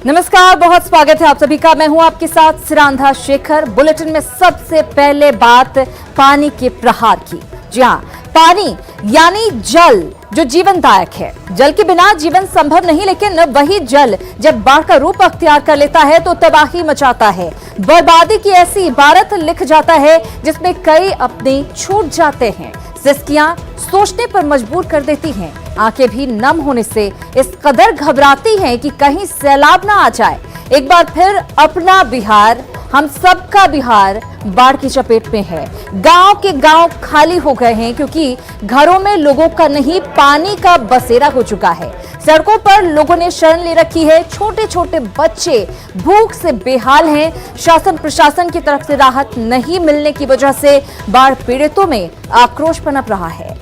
नमस्कार, बहुत स्वागत है आप सभी का। मैं हूं आपके साथ सिरांधा शेखर। बुलेटिन में सबसे पहले बात पानी के प्रहार की। जी हां, पानी यानी जल जो जीवनदायक है। जल के बिना जीवन संभव नहीं, लेकिन वही जल जब बाढ़ का रूप अख्तियार कर लेता है तो तबाही मचाता है। बर्बादी की ऐसी इबारत लिख जाता है जिसमें कई अपने छूट जाते हैं। सिस्कियां सोचने पर मजबूर कर देती हैं। आंखें भी नम होने से इस कदर घबराती हैं कि कहीं सैलाब ना आ जाए। एक बार फिर अपना बिहार, हम सबका बिहार बाढ़ की चपेट में है। गांव के गांव खाली हो गए हैं क्योंकि घरों में लोगों का नहीं, पानी का बसेरा हो चुका है। सड़कों पर लोगों ने शरण ले रखी है। छोटे छोटे बच्चे भूख से बेहाल हैं। शासन प्रशासन की तरफ से राहत नहीं मिलने की वजह से बाढ़ पीड़ितों में आक्रोश पनप रहा है।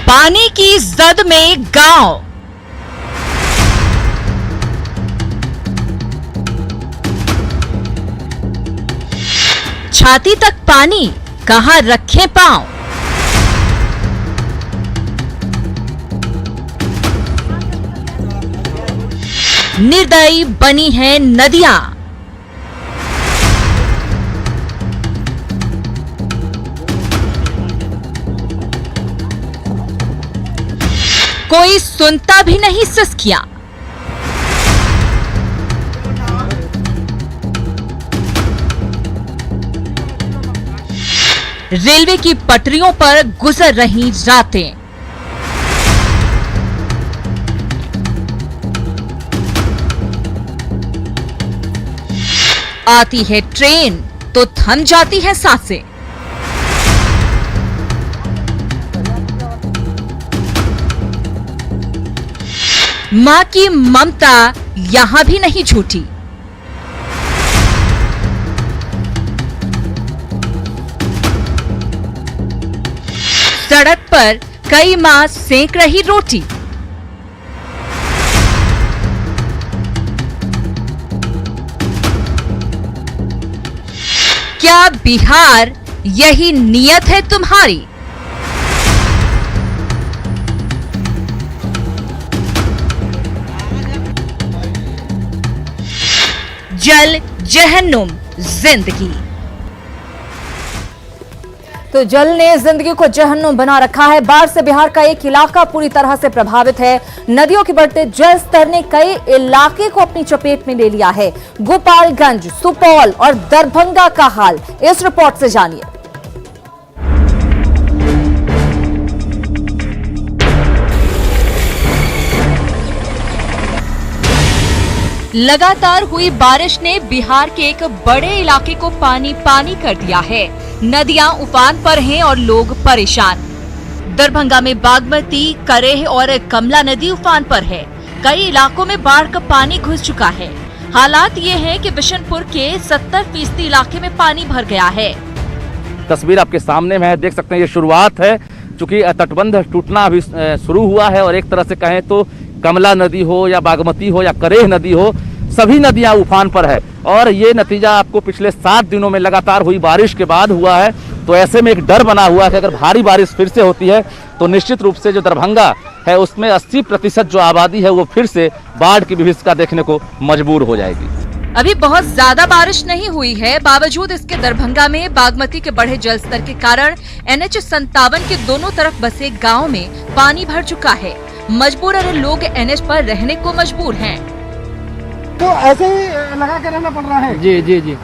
पानी की जद में गांव। छाती तक पानी, कहां रखें पांव। निर्दयी बनी हैं नदियां। कोई सुनता भी नहीं सिस्कियां। रेलवे की पटरियों पर गुजर रही रातें। आती है ट्रेन तो थम जाती है सांसें। मां की ममता यहां भी नहीं झूठी। सड़क पर कई मां सेंक रही रोटी। क्या बिहार यही नियत है तुम्हारी? जल जहन्नुम जिंदगी। तो जल ने जिंदगी को जहन्नुम बना रखा है। बाढ़ से बिहार का एक इलाका पूरी तरह से प्रभावित है। नदियों के बढ़ते जल स्तर ने कई इलाके को अपनी चपेट में ले लिया है। गोपालगंज, सुपौल और दरभंगा का हाल इस रिपोर्ट से जानिए। लगातार हुई बारिश ने बिहार के एक बड़े इलाके को पानी पानी कर दिया है। नदियां उफान पर हैं और लोग परेशान। दरभंगा में बागमती, करेह और कमला नदी उफान पर है। कई इलाकों में बाढ़ का पानी घुस चुका है। हालात ये है कि बिशनपुर के 70% इलाके में पानी भर गया है। तस्वीर आपके सामने में है, देख सकते हैं ये शुरुआत है। चूंकि तटबंध टूटना अभी शुरू हुआ है और एक तरह से कहें तो कमला नदी हो या बागमती हो या करेह नदी हो, सभी नदियां उफान पर है। और ये नतीजा आपको पिछले 7 दिनों में लगातार हुई बारिश के बाद हुआ है। तो ऐसे में एक डर बना हुआ है कि अगर भारी बारिश फिर से होती है तो निश्चित रूप से जो दरभंगा है उसमें 80% जो आबादी है वो फिर से बाढ़ की विभीषिका देखने को मजबूर हो जाएगी। अभी बहुत ज्यादा बारिश नहीं हुई है, बावजूद इसके दरभंगा में बागमती के बढ़े जल स्तर के कारण NH-57 के दोनों तरफ बसे गाँव में पानी भर चुका है। मजबूरन लोग NH पर रहने को मजबूर हैं। तो ऐसे ही लगा के रहना पड़ रहा है। जी जी जी,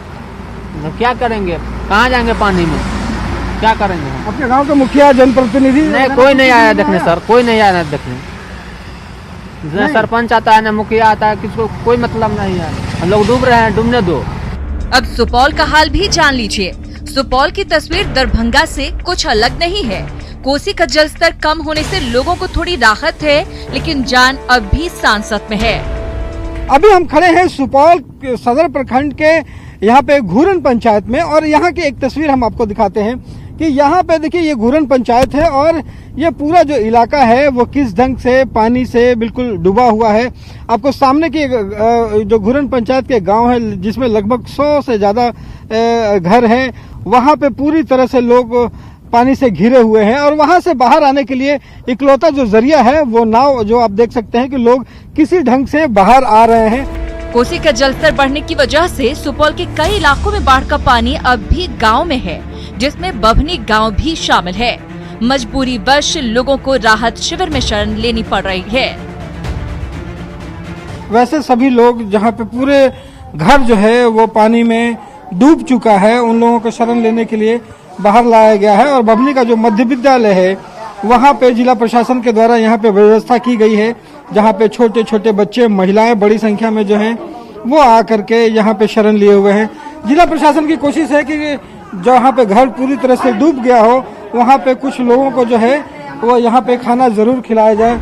तो क्या करेंगे, कहाँ जाएंगे पानी में, क्या करेंगे हम? अपने गांव के मुखिया, जनप्रतिनिधि नहीं, कोई नहीं आया देखने सर, कोई नहीं आया देखने। न सरपंच आता है, न मुखिया आता है, किसको कोई मतलब नहीं है। हम लोग डूब रहे हैं, डूबने दो। अब सुपौल का हाल भी जान लीजिए। सुपौल की तस्वीर दरभंगा से कुछ अलग नहीं है। कोसी का जल स्तर कम होने से लोगों को थोड़ी राहत है, लेकिन जान अब भी सांसत में है। अभी हम खड़े हैं सुपौल सदर प्रखंड के यहाँ पे घूरन पंचायत में, और यहाँ की एक तस्वीर हम आपको दिखाते हैं कि यहाँ पे देखिए ये घुरन पंचायत है और ये पूरा जो इलाका है वो किस ढंग से पानी से बिल्कुल डूबा हुआ है। आपको सामने की जो घुरन पंचायत के गांव है जिसमें लगभग 100 से ज्यादा घर हैं, वहां पे पूरी तरह से लोग पानी से घिरे हुए हैं और वहां से बाहर आने के लिए इकलौता जो जरिया है वो नाव, जो आप देख सकते हैं कि लोग किसी ढंग से बाहर आ रहे हैं। कोसी का जलस्तर बढ़ने की वजह से सुपौल के कई इलाकों में बाढ़ का पानी अब भी गांव में है, जिसमें बभनी गांव भी शामिल है। मजबूरी वश लोगों को राहत शिविर में शरण लेनी पड़ रही है। वैसे सभी लोग जहां पे पूरे घर जो है वो पानी में डूब चुका है, उन लोगों को शरण लेने के लिए बाहर लाया गया है और बभनी का जो मध्य विद्यालय है वहां पे जिला प्रशासन के द्वारा यहाँ पे व्यवस्था की गई है, जहाँ पे छोटे छोटे बच्चे, महिलाएं बड़ी संख्या में जो हैं वो आकर के यहाँ पे शरण लिए हुए हैं। जिला प्रशासन की कोशिश है कि जहाँ पे घर पूरी तरह से डूब गया हो वहाँ पे कुछ लोगों को जो है वो यहाँ पे खाना जरूर खिलाया जाए।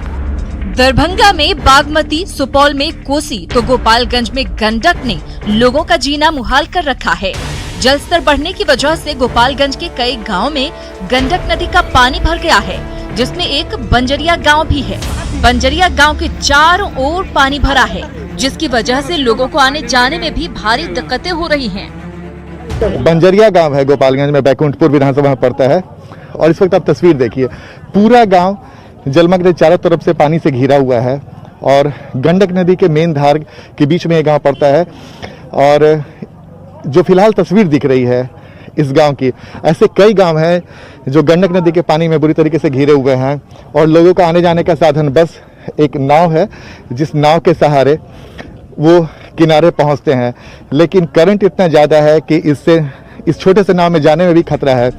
दरभंगा में बागमती, सुपौल में कोसी तो गोपालगंज में गंडक ने लोगों का जीना मुहाल कर रखा है। जलस्तर बढ़ने की वजह से गोपालगंज के कई गांव में गंडक नदी का पानी भर गया है, जिसमें एक बंजरिया गांव भी है। बंजरिया गांव के चारों ओर पानी भरा है, जिसकी वजह से लोगों को आने जाने में भी भारी दिक्कतें हो रही हैं। बंजरिया गांव है, गोपालगंज में बैकुंठपुर विधानसभा में पड़ता है और इस वक्त आप तस्वीर देखिए, पूरा गांव जलमग्न चारों तरफ से पानी से घिरा हुआ है और गंडक नदी के मेन धार के बीच में ये गांव पड़ता है। और जो फिलहाल तस्वीर दिख रही है इस गांव की, ऐसे कई गांव हैं जो गंडक नदी के पानी में बुरी तरीके से घिरे हुए हैं और लोगों का आने जाने का साधन बस एक नाव है, जिस नाव के सहारे वो किनारे पहुंचते हैं। लेकिन करंट इतना ज़्यादा है कि इससे इस छोटे से नाव में जाने में भी खतरा है।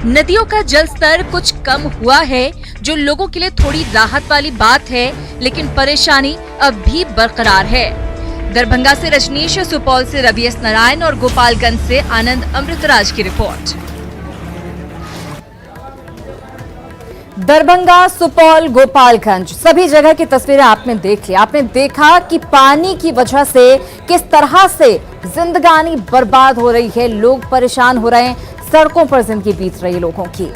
नदियों का जलस्तर कुछ कम हुआ है, जो लोगों के लिए थोड़ी राहत वाली बात है, लेकिन परेशानी अब भी बरकरार है। दरभंगा से रजनीश, सुपौल से रवि एस नारायण और गोपालगंज से आनंद अमृतराज की रिपोर्ट। दरभंगा, सुपौल, गोपालगंज सभी जगह की तस्वीरें आपने देख ली। आपने देखा कि पानी की वजह से किस तरह से जिंदगानी बर्बाद हो रही है, लोग परेशान हो रहे हैं, सड़कों पर जिंदगी बीत रही है लोगों की।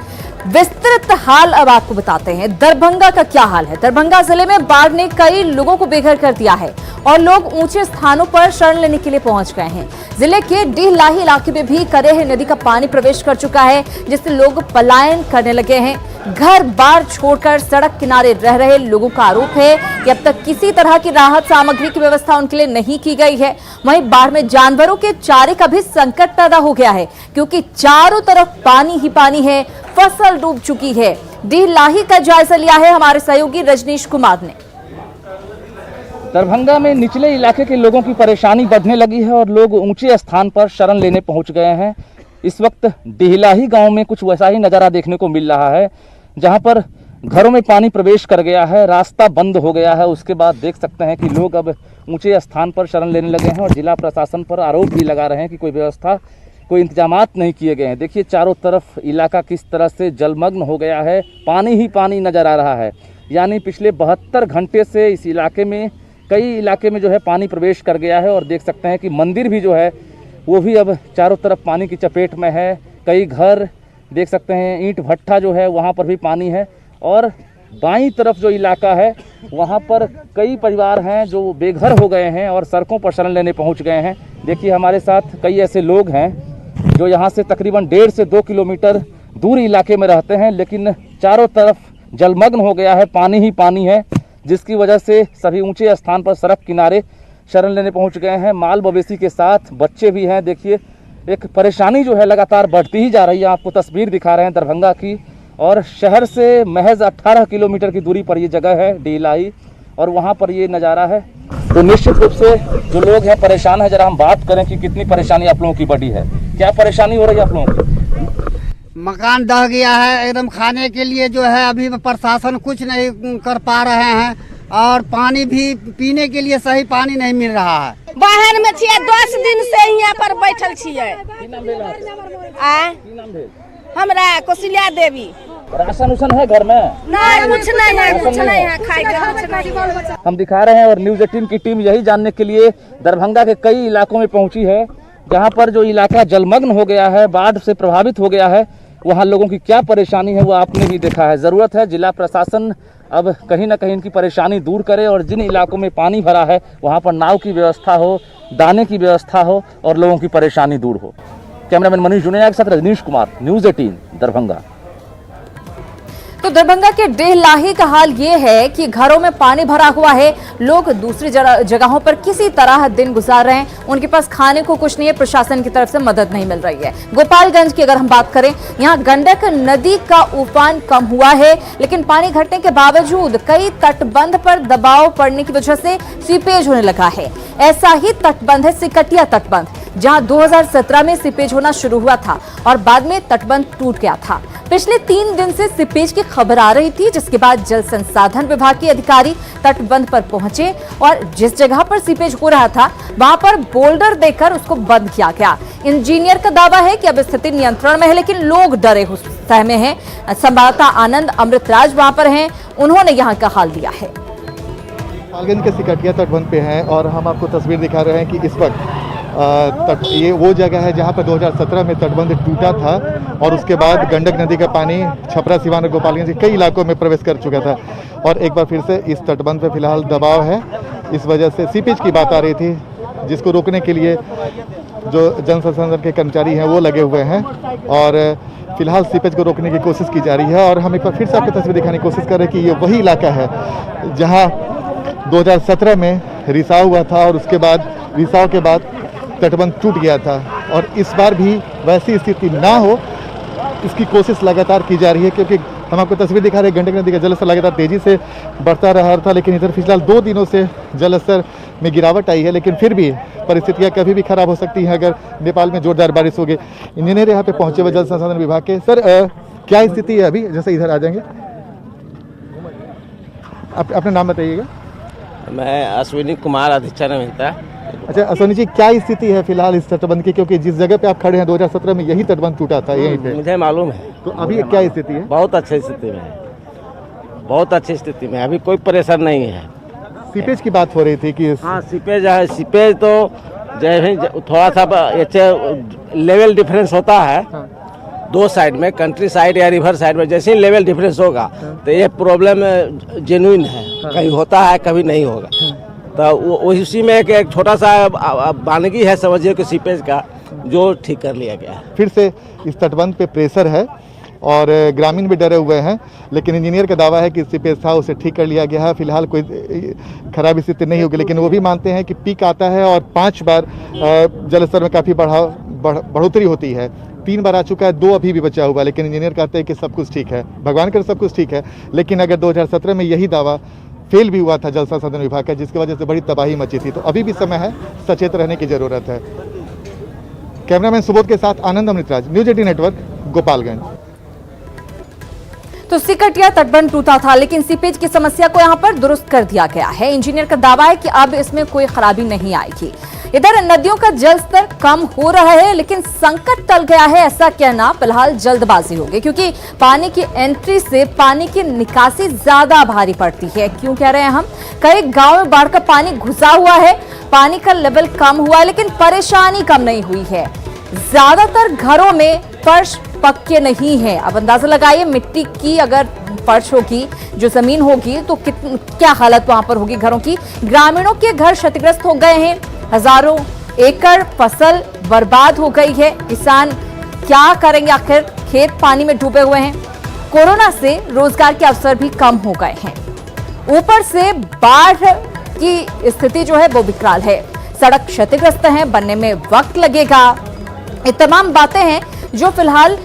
विस्तृत हाल अब आपको बताते हैं दरभंगा का क्या हाल है। दरभंगा जिले में बाढ़ ने कई लोगों को बेघर कर दिया है और लोग ऊंचे स्थानों पर शरण लेने के लिए पहुंच गए हैं। जिले के डीहलाही इलाके में भी करेह नदी का पानी प्रवेश कर चुका है, जिससे लोग पलायन करने लगे हैं। घर बार छोड़कर सड़क किनारे रह रहे लोगों का आरोप है कि अब तक किसी तरह की राहत सामग्री की व्यवस्था उनके लिए नहीं की गई है। वहीं बाढ़ में जानवरों के चारे का भी संकट पैदा हो गया है, क्योंकि चारों तरफ पानी ही पानी है, फसल डूब चुकी है। डीहलाही का जायजा लिया है हमारे सहयोगी रजनीश कुमार ने। दरभंगा में निचले इलाके के लोगों की परेशानी बढ़ने लगी है और लोग ऊंचे स्थान पर शरण लेने पहुंच गए हैं। इस वक्त डीहलाही गांव में कुछ वैसा ही नज़ारा देखने को मिल रहा है, जहां पर घरों में पानी प्रवेश कर गया है, रास्ता बंद हो गया है। उसके बाद देख सकते हैं कि लोग अब ऊंचे स्थान पर शरण लेने लगे हैं और जिला प्रशासन पर आरोप भी लगा रहे हैं कि कोई व्यवस्था, कोई इंतजामात नहीं किए गए हैं। देखिए चारों तरफ इलाका किस तरह से जलमग्न हो गया है, पानी ही पानी नज़र आ रहा है। यानी पिछले 72 घंटे से इस इलाके में, कई इलाके में जो है पानी प्रवेश कर गया है और देख सकते हैं कि मंदिर भी जो है वो भी अब चारों तरफ पानी की चपेट में है। कई घर देख सकते हैं, ईंट भट्ठा जो है वहाँ पर भी पानी है और बाईं तरफ जो इलाका है वहाँ पर कई परिवार हैं जो बेघर हो गए हैं और सड़कों पर शरण लेने पहुँच गए हैं। देखिए हमारे साथ कई ऐसे लोग हैं जो यहाँ से तकरीबन 1.5 से 2 किलोमीटर दूर इलाके में रहते हैं, लेकिन चारों तरफ जलमग्न हो गया है, पानी ही पानी है, जिसकी वजह से सभी ऊंचे स्थान पर सड़क किनारे शरण लेने पहुंच गए हैं। माल मवेशी के साथ बच्चे भी हैं। देखिए एक परेशानी जो है लगातार बढ़ती ही जा रही है। आपको तस्वीर दिखा रहे हैं दरभंगा की, और शहर से महज 18 किलोमीटर की दूरी पर ये जगह है डीहलाही, और वहाँ पर ये नज़ारा है। तो निश्चित रूप से जो लोग हैं परेशान है। जरा हम बात करें कि कितनी परेशानी आप लोगों की बढ़ी है, क्या परेशानी हो रही है आप लोगों की? मकान ढह गया है एकदम, खाने के लिए जो है अभी प्रशासन कुछ नहीं कर पा रहे हैं और पानी भी पीने के लिए सही पानी नहीं मिल रहा है। बाहर में छियै 10 दिन से यहाँ पर बैठल छियै। हमरा कौशल्या देवी। राशन उसन है घर में? नहीं, कुछ नहीं है, कुछ नहीं है, खाए के कुछ नहीं। हम दिखा रहे हैं और न्यूज़ 18 की टीम यही जानने के लिए दरभंगा के कई इलाकों में पहुंची है, जहां पर जो इलाका जलमग्न हो गया है, बाढ़ से प्रभावित हो गया है, वहाँ लोगों की क्या परेशानी है वो आपने भी देखा है। ज़रूरत है जिला प्रशासन अब कहीं ना कहीं इनकी परेशानी दूर करे और जिन इलाकों में पानी भरा है वहाँ पर नाव की व्यवस्था हो, दाने की व्यवस्था हो और लोगों की परेशानी दूर हो। कैमरामैन मनीष जुनेजा के साथ रजनीश कुमार, न्यूज़ 18 दरभंगा। तो दरभंगा के डेहलाही का हाल ये है कि घरों में पानी भरा हुआ है, लोग दूसरी जगहों पर किसी तरह दिन गुजार रहे हैं, उनके पास खाने को कुछ नहीं है, प्रशासन की तरफ से मदद नहीं मिल रही है। गोपालगंज की अगर हम बात करें, यहाँ गंडक नदी का उफान कम हुआ है, लेकिन पानी घटने के बावजूद कई तटबंध पर दबाव पड़ने की वजह से सीपेज होने लगा है। ऐसा ही तटबंध है सिकटिया तटबंध, जहां 2017 में सीपेज होना शुरू हुआ था और बाद में तटबंध टूट गया था। पिछले 3 दिन से सीपेज की खबर आ रही थी, जिसके बाद जल संसाधन विभाग के अधिकारी तटबंध पर पहुंचे और जिस जगह पर सीपेज हो रहा था वहां पर बोल्डर देकर उसको बंद किया गया। इंजीनियर का दावा है कि अब स्थिति नियंत्रण में है, लेकिन लोग डरे सहमे हैं। संवाददाता आनंद अमृतराज वहां पर हैं, उन्होंने यहाँ का हाल दिया है। गोपालगंज के सिकटिया तटबंध पे हैं और हम आपको तस्वीर दिखा रहे हैं कि इस वक्त ये वो जगह है जहां पर 2017 में तटबंध टूटा था और उसके बाद गंडक नदी का पानी छपरा, सिवान और गोपालगंज के कई इलाकों में प्रवेश कर चुका था और एक बार फिर से इस तटबंध पे फिलहाल दबाव है। इस वजह से सीपेज की बात आ रही थी, जिसको रोकने के लिए जो जन संसाधन के कर्मचारी हैं वो लगे हुए हैं और फिलहाल सीपेज को रोकने की कोशिश की जा रही है। और हम एक बार फिर से आपको तस्वीर दिखाने की कोशिश कर रहे हैं कि ये वही इलाका है जहाँ 2017 में रिसाव हुआ था और उसके बाद रिसाव के बाद तटबंध टूट गया था और इस बार भी वैसी स्थिति ना हो इसकी कोशिश लगातार की जा रही है, क्योंकि हम आपको तस्वीर दिखा रहे हैं गंडक नदी का जलस्तर लगातार तेजी से बढ़ता रहा था, लेकिन इधर फिलहाल 2 दिनों से जलस्तर में गिरावट आई है, लेकिन फिर भी परिस्थितियां कभी भी खराब हो सकती हैं अगर नेपाल में जोरदार बारिश होगी। इंजीनियर यहाँ पे पहुंचे हुए जल संसाधन विभाग के। सर, क्या स्थिति है अभी? जैसे इधर आ जाएंगे, अपना नाम बताइएगा। मैं अश्विनी कुमार अधीक्षण अभियंता। अच्छा अश्विनी जी, क्या स्थिति है फिलहाल इस तटबंध की, क्योंकि जिस जगह पे आप खड़े हैं 2017 में यही तटबंध टूटा था यहीं पे? मुझे मालूम है। तो अभी क्या स्थिति है? बहुत अच्छी स्थिति में है, बहुत अच्छी स्थिति में, अभी कोई परेशान नहीं है। सीपेज की बात हो रही थी कि हाँ सीपेज है, सीपेज तो जैसे थोड़ा सा लेवल डिफरेंस होता है। हाँ। 2 साइड में, कंट्री साइड या रिवर साइड में जैसे ही लेवल डिफरेंस होगा तो ये प्रॉब्लम जेन्युइन है। कभी होता है कभी नहीं होगा, तो उसी में एक छोटा सा वानगी है समझिए कि सीपेज का, जो ठीक कर लिया गया है। फिर से इस तटबंध पे प्रेशर है और ग्रामीण भी डरे हुए हैं, लेकिन इंजीनियर का दावा है कि सीपेज था उसे ठीक कर लिया गया है। फिलहाल कोई खराब स्थिति नहीं होगी, लेकिन वो भी मानते हैं कि पीक आता है और 5 बार जलस्तर में काफ़ी बढ़ोतरी होती है। 3 बार आ चुका है, 2 अभी भी बचा हुआ, लेकिन इंजीनियर कहते हैं कि सब कुछ ठीक है, भगवान कर सब कुछ ठीक है। लेकिन अगर 2017 में यही दावा फेल भी हुआ था जल संसाधन विभाग का, जिसकी वजह से बड़ी तबाही मची थी, तो अभी भी समय है, सचेत रहने की जरूरत है। कैमरामैन सुबोध के साथ आनंद अमृतराज, न्यूज़ 18 नेटवर्क, गोपालगंज। तो सिकटिया तटबंध टूटा था, लेकिन सीपेज की समस्या को यहां पर दुरुस्त कर दिया गया है। इंजीनियर का दावा है कि अब इसमें कोई खराबी नहीं आएगी। इधर नदियों का जल स्तर कम हो रहा है, लेकिन संकट टल गया है ऐसा कहना फिलहाल जल्दबाजी होगी, क्योंकि पानी की एंट्री से पानी की निकासी ज्यादा भारी पड़ती है। क्यों कह रहे हैं हम? कई गांव में बाढ़ का पानी घुसा हुआ है, पानी का लेवल कम हुआ है, लेकिन परेशानी कम नहीं हुई है। ज्यादातर घरों में फर्श पक्के नहीं है। अब अंदाजा लगाइए, मिट्टी की अगर फर्श होगी, जो जमीन होगी, तो क्या हालत वहां पर होगी घरों की। ग्रामीणों के घर क्षतिग्रस्त हो गए हैं, हजारों एकड़ फसल बर्बाद हो गई है। किसान क्या करेंगे आखिर, खेत पानी में डूबे हुए हैं। कोरोना से रोजगार के अवसर भी कम हो गए हैं, ऊपर से बाढ़ की स्थिति जो है वो विकराल है। सड़क क्षतिग्रस्त है, बनने में वक्त लगेगा। ये तमाम बातें हैं जो फिलहाल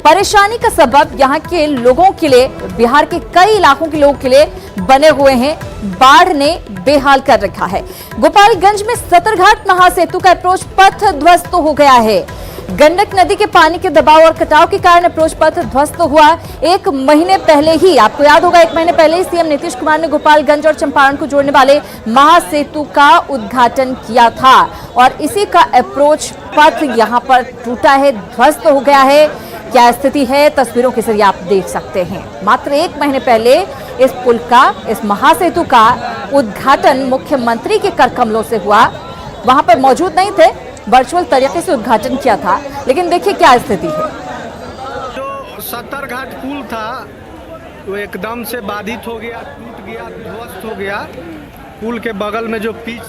परेशानी का सबब यहाँ के लोगों के लिए, बिहार के कई इलाकों के लोगों के लिए बने हुए हैं। बाढ़ ने बेहाल कर रखा है। गोपालगंज में सतरघाट महासेतु का अप्रोच पथ ध्वस्त हो गया है। गंडक नदी के पानी के दबाव और कटाव के कारण अप्रोच पथ ध्वस्त हुआ। 1 महीने पहले ही, आपको याद होगा, 1 महीने पहले ही सीएम नीतीश कुमार ने गोपालगंज और चंपारण को जोड़ने वाले महासेतु का उद्घाटन किया था और इसी का अप्रोच पथ यहां पर टूटा है, ध्वस्त हो गया है। क्या स्थिति है, तस्वीरों के जरिए आप देख सकते हैं। मात्र 1 महीने पहले इस पुल का, इस महासेतु का उद्घाटन मुख्यमंत्री के कर कमलों से हुआ। वहां पर मौजूद नहीं थे, वर्चुअल तरीके से उद्घाटन किया था, लेकिन देखिए क्या स्थिति है। 70 घाट पुल था वो एकदम से बाधित हो गया, टूट गया, ध्वस्त हो गया। पुल के बगल में जो पिच,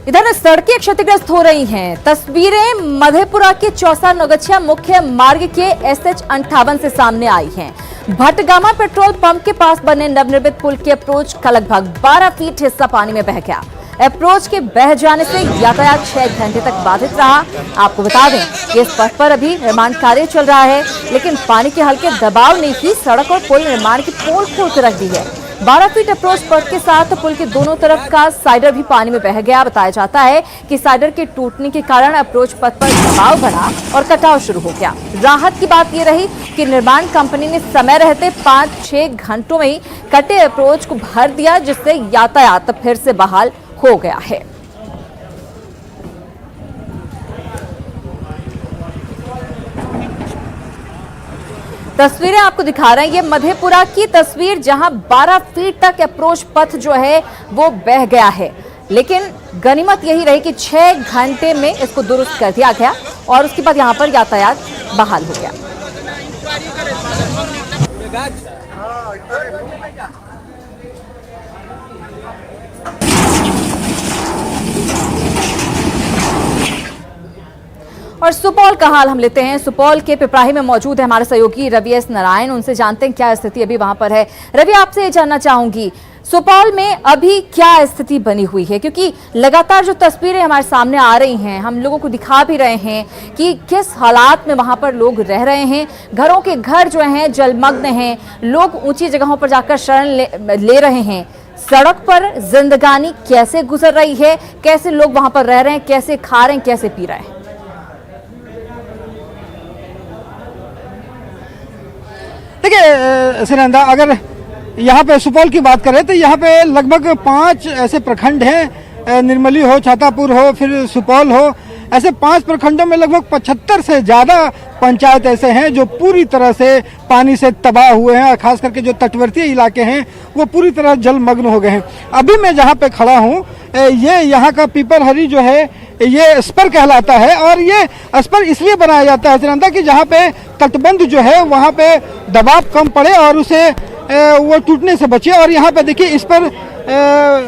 इधर सड़कें क्षतिग्रस्त हो रही हैं। तस्वीरें मधेपुरा के चौसा नौगछिया मुख्य मार्ग के SH 58 से सामने आई हैं। भटगामा पेट्रोल पंप के पास बने नवनिर्मित पुल के अप्रोच का लगभग 12 फीट हिस्सा पानी में बह गया। अप्रोच के बह जाने से यातायात 6 घंटे तक बाधित रहा। आपको बता दें कि इस पथ पर अभी निर्माण कार्य चल रहा है, लेकिन पानी के हल्के दबाव ने ही सड़क और पुल निर्माण की पोल खोल कर रख दी है। 12 फीट अप्रोच पथ के साथ पुल के दोनों तरफ का साइडर भी पानी में बह गया। बताया जाता है कि साइडर के टूटने के कारण अप्रोच पथ पर दबाव बढ़ा और कटाव शुरू हो गया। राहत की बात यह रही कि निर्माण कंपनी ने समय रहते 5-6 घंटों में ही कटे अप्रोच को भर दिया, जिससे यातायात फिर से बहाल हो गया है। तस्वीरें आपको दिखा रहे हैं, ये मधेपुरा की तस्वीर जहां 12 फीट तक अप्रोच पथ जो है वो बह गया है, लेकिन गनीमत यही रही कि 6 घंटे में इसको दुरुस्त कर दिया गया और उसके बाद यहां पर यातायात बहाल हो गया। और सुपौल का हाल हम लेते हैं। सुपौल के पिपराही में मौजूद है हमारे सहयोगी रवि एस नारायण, उनसे जानते हैं क्या स्थिति अभी वहां पर है। रवि, आपसे ये जानना चाहूंगी, सुपौल में अभी क्या स्थिति बनी हुई है, क्योंकि लगातार जो तस्वीरें हमारे सामने आ रही हैं, हम लोगों को दिखा भी रहे हैं कि किस हालात में वहां पर लोग रह रहे हैं। घरों के घर जो हैं जलमग्न हैं, लोग ऊंची जगहों पर जाकर शरण ले रहे हैं। सड़क पर जिंदगानी कैसे गुजर रही है, कैसे लोग वहां पर रह रहे हैं, कैसे खा रहे हैं, कैसे पी रहे हैं? देखिए सुनंदा, अगर यहाँ पे सुपौल की बात करें तो यहाँ पे लगभग 5 ऐसे प्रखंड हैं, निर्मली हो, छातापुर हो, फिर सुपौल हो। ऐसे 5 प्रखंडों में लगभग 75 से ज़्यादा पंचायत ऐसे हैं जो पूरी तरह से पानी से तबाह हुए हैं, और खास करके जो तटवर्ती इलाके हैं वो पूरी तरह जलमग्न हो गए हैं। अभी मैं जहाँ पे खड़ा हूँ, ये यहाँ का पीपरहरी जो है ये स्पर कहलाता है, और ये स्पर इसलिए बनाया जाता है सुनंदा कि जहाँ पे तटबंध जो है वहाँ पे दबाव कम पड़े और उसे वो टूटने से बचे। और यहाँ पे देखिए इस पर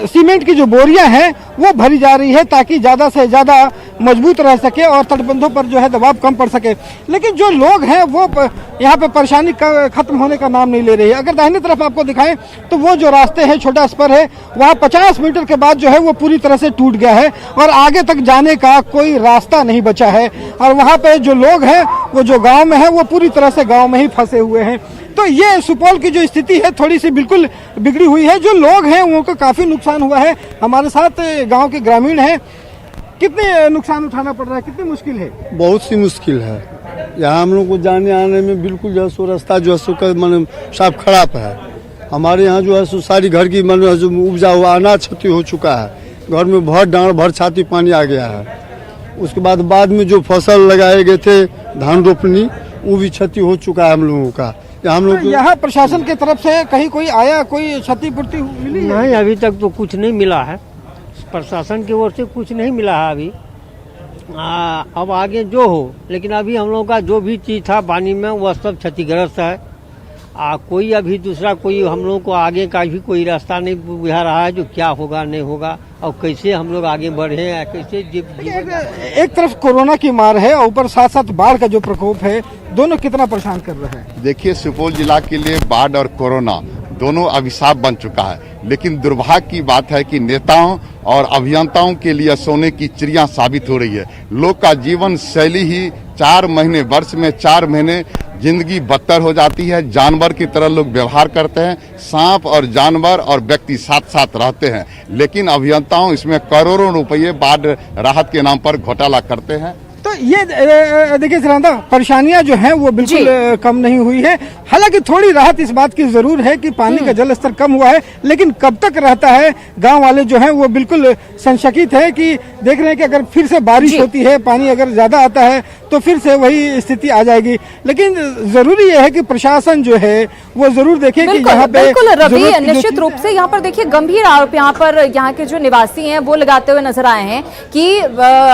सीमेंट की जो बोरियां हैं वो भरी जा रही है ताकि ज़्यादा से ज़्यादा मजबूत रह सके और तटबंधों पर जो है दबाव कम पड़ सके। लेकिन जो लोग हैं वो यहाँ पे परेशानी खत्म होने का नाम नहीं ले रही है। अगर दाहिनी तरफ आपको दिखाएं तो वो जो रास्ते हैं, छोटा स्पर है, वहाँ 50 मीटर के बाद जो है वो पूरी तरह से टूट गया है और आगे तक जाने का कोई रास्ता नहीं बचा है। और वहाँ पे जो लोग हैं वो जो गाँव में है वो पूरी तरह से गाँव में ही फंसे हुए हैं। तो ये सुपौल की जो स्थिति है थोड़ी सी बिल्कुल बिगड़ी हुई है। जो लोग हैं उनको काफ़ी नुकसान हुआ है। हमारे साथ गांव के ग्रामीण हैं, कितने नुकसान उठाना पड़ रहा है, कितनी मुश्किल है? बहुत सी मुश्किल है। यहाँ हम लोग को जाने आने में बिल्कुल जो है सो रास्ता जो है सो साफ खराब है। हमारे यहाँ जो है सो सारी घर की जो उपजा हुआ अनाज क्षति हो चुका है। घर में भर डांड भर छाती पानी आ गया है। उसके बाद में जो फसल लगाए गए थे धान रोपनी, वो भी क्षति हो चुका है हम लोगों का। हम लोग यहाँ प्रशासन की तरफ से कहीं कोई आया, कोई क्षतिपूर्ति मिली है? नहीं, अभी तक तो कुछ नहीं मिला है। प्रशासन की ओर से कुछ नहीं मिला है अभी। अब आगे जो हो, लेकिन अभी हम लोगों का जो भी चीज़ था पानी में वह सब क्षतिग्रस्त है। कोई अभी दूसरा कोई हम लोगों को आगे का भी कोई रास्ता नहीं बुझा रहा है जो क्या होगा नहीं होगा और कैसे हम लोग आगे बढ़े हैं, कैसे एक तरफ कोरोना की मार है और ऊपर साथ साथ बाढ़ का जो प्रकोप है, दोनों कितना परेशान कर रहे हैं? देखिए, सुपौल जिला के लिए बाढ़ और कोरोना दोनों अभिशाप बन चुका है। लेकिन दुर्भाग्य की बात है कि नेताओं और अभियंताओं के लिए सोने की चिड़िया साबित हो रही है। लोग का जीवन शैली ही 4 महीने, वर्ष में 4 महीने जिंदगी बदतर हो जाती है। जानवर की तरह लोग व्यवहार करते हैं। सांप और जानवर और व्यक्ति साथ साथ रहते हैं, लेकिन अभियंताओं इसमें करोड़ों रुपये बाढ़ राहत के नाम पर घोटाला करते हैं। तो ये देखिए सुनंदा, परेशानियां जो हैं वो बिल्कुल कम नहीं हुई है। हालांकि थोड़ी राहत इस बात की जरूर है कि पानी का जल स्तर कम हुआ है, लेकिन कब तक रहता है, गांव वाले जो हैं वो बिल्कुल संशकित है कि देख रहे हैं कि अगर फिर से बारिश होती है, पानी अगर ज्यादा आता है तो फिर से वही स्थिति आ जाएगी। लेकिन जरूरी यह है कि प्रशासन जो है वो जरूर देखे कि यहाँ पे बिल्कुल रवि, निश्चित रूप से यहाँ पर देखिए गंभीर आरोप यहाँ पर यहाँ के जो निवासी हैं वो लगाते हुए नजर आए हैं कि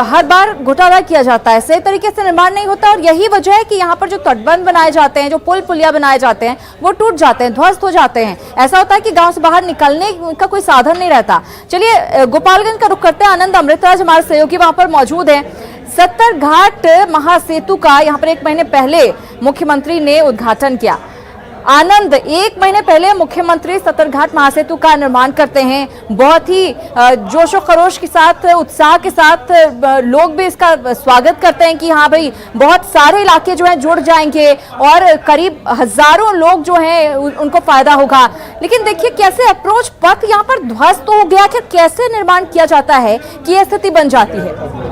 हर बार घोटाला किया जाता है, सही तरीके से निर्माण नहीं होता और यही वजह है कि यहाँ पर जो तटबंध बनाए जाते हैं, जो पुल पुलिया बनाए जाते हैं वो टूट जाते हैं, ध्वस्त हो जाते हैं। ऐसा होता है कि गांव से बाहर निकलने का कोई साधन नहीं रहता। चलिए गोपालगंज का रुख करते हैं, आनंद अमृतराज हमारे सहयोगी वहां पर मौजूद हैं। सत्तरघाट महासेतु का यहाँ पर 1 महीने पहले मुख्यमंत्री ने उद्घाटन किया। आनंद, 1 महीने पहले मुख्यमंत्री सत्तरघाट महासेतु का निर्माण करते हैं, बहुत ही जोशो खरोश के साथ, उत्साह के साथ लोग भी इसका स्वागत करते हैं कि हाँ भाई बहुत सारे इलाके जो हैं जुड़ जाएंगे और करीब हजारों लोग जो हैं उनको फायदा होगा। लेकिन देखिए कैसे अप्रोच पथ यहाँ पर ध्वस्त हो गया, कि कैसे निर्माण किया जाता है कि यह स्थिति बन जाती है।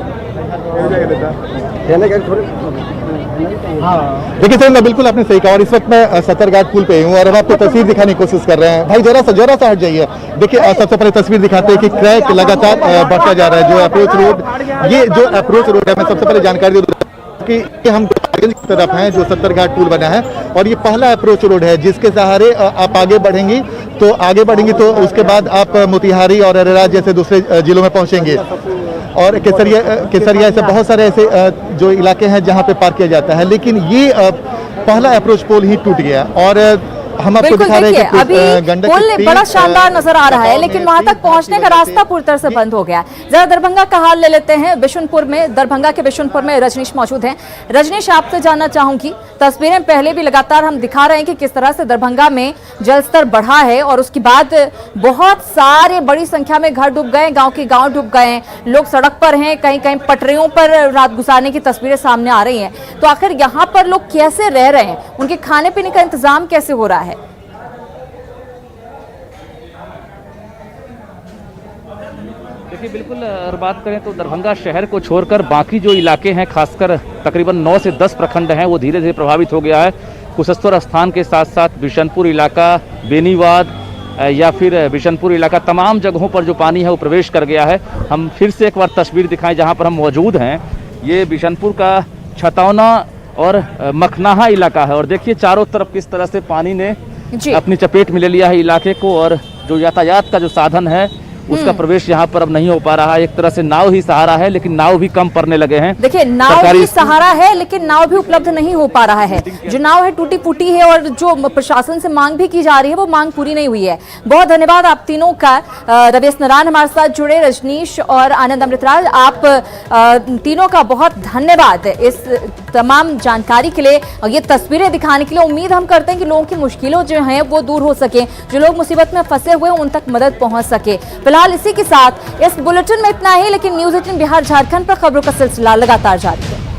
देखिए सर, बिल्कुल आपने सही कहा और इस वक्त मैं सत्तरघाट पुल पे हूँ और हम आपको तस्वीर दिखाने की कोशिश कर रहे हैं। भाई जरा सा हट जाइए। देखिए सबसे पहले तस्वीर दिखाते हैं कि क्रैक लगातार बढ़ता जा रहा है। जो अप्रोच रोड, ये जो अप्रोच रोड है, मैं सबसे पहले जानकारी दूं कि हम की तरफ हैं जो सत्तरघाट पुल बना है और ये पहला अप्रोच रोड है जिसके सहारे आप आगे बढ़ेंगी तो उसके बाद आप मोतिहारी और अरेरा जैसे दूसरे जिलों में पहुंचेंगे और केसरिया ऐसे बहुत सारे ऐसे जो इलाके हैं जहां पे पार्क किया जाता है। लेकिन ये पहला अप्रोच पोल ही टूट गया और हम आपको दिखा रहे हैं कि अभी पुल बड़ा शानदार नजर आ रहा है लेकिन वहां तक पहुंचने का रास्ता पूरी तरह से बंद हो गया। जरा दरभंगा का हाल ले लेते हैं। बिशुनपुर में, दरभंगा के बिशुनपुर में रजनीश मौजूद हैं। रजनीश, आपसे जानना चाहूंगी, तस्वीरें पहले भी लगातार हम दिखा रहे हैं कि किस तरह से दरभंगा में जलस्तर बढ़ा है और उसके बाद बहुत सारे बड़ी संख्या में घर डूब गए, गाँव के गाँव डूब गए, लोग सड़क पर हैं, कहीं कहीं पटरियों पर रात गुजारने की तस्वीरें सामने आ रही हैं। तो आखिर यहाँ पर लोग कैसे रह रहे हैं, उनके खाने पीने का इंतजाम कैसे हो रहा है? देखिए बिल्कुल, अगर बात करें तो दरभंगा शहर को छोड़कर बाकी जो इलाके हैं, खासकर तकरीबन 9 से 10 प्रखंड हैं, वो धीरे धीरे प्रभावित हो गया है। कुशेश्वर स्थान के साथ साथ बिशनपुर इलाका, बेनीवाद या फिर बिशनपुर इलाका, तमाम जगहों पर जो पानी है वो प्रवेश कर गया है। हम फिर से एक बार तस्वीर दिखाएं जहां पर हम मौजूद हैं। ये बिशनपुर का छतौना और मखनाहा इलाका है और देखिए चारों तरफ किस तरह से पानी ने अपनी चपेट में ले लिया है इलाके को और जो यातायात का जो साधन है उसका प्रवेश यहाँ पर अब नहीं हो पा रहा है। एक तरह से नाव ही सहारा है लेकिन नाव भी कम पड़ने लगे हैं। देखिए नाव ही सहारा है लेकिन नाव भी उपलब्ध नहीं हो पा रहा है। जो नाव है टूटी फूटी है और जो प्रशासन से मांग भी की जा रही है वो मांग पूरी नहीं हुई है। बहुत धन्यवाद आप तीनों का। रवेश नारायण हमारे साथ जुड़े, रजनीश और आनंद अमृतराज, आप तीनों का बहुत धन्यवाद इस तमाम जानकारी के लिए और ये तस्वीरें दिखाने के लिए। उम्मीद हम करते हैं कि लोगों की मुश्किलों जो है वो दूर हो सके, जो लोग मुसीबत में फंसे हुए हैं उन तक मदद पहुंच सके। फिलहाल इसी के साथ इस बुलेटिन में इतना ही, लेकिन न्यूज़ 18 बिहार झारखंड पर खबरों का सिलसिला लगातार जारी है।